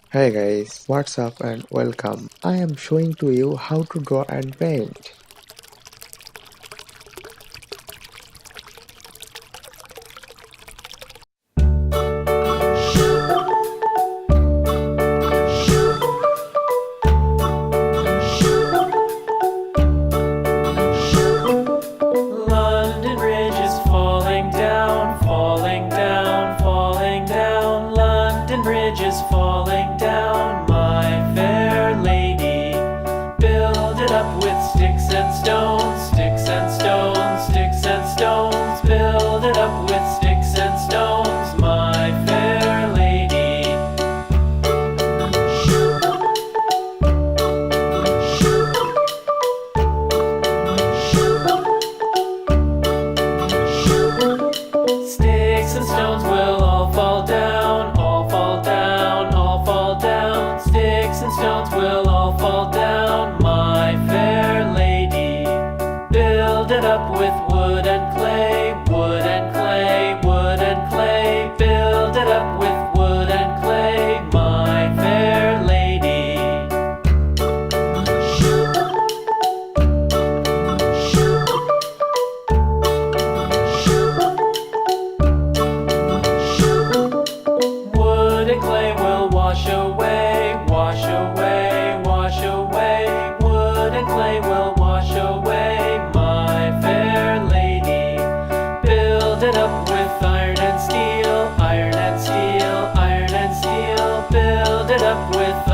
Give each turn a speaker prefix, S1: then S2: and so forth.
S1: Hey guys, what's up and welcome. I am showing to you how to draw and paint.
S2: London Bridge is falling down, falling down, falling down. London Bridge is falling down, my fair lady. Build it up with sticks and stones, sticks and stones, sticks and stones. Build it up with sticks and stones, my fair lady. Sticks and stones will all fall down, all fall down, all fall down. Sticks and stones will all fall down, my fair lady. Build it up with wood and clay, wood and clay, wood and clay. Build it up with wood and clay, my fair lady. Wood and clay will wash away, wash away, wash away. Wood and clay will wash away, my fair lady. Build it up with iron and steel, iron and steel, iron and steel. Build it up with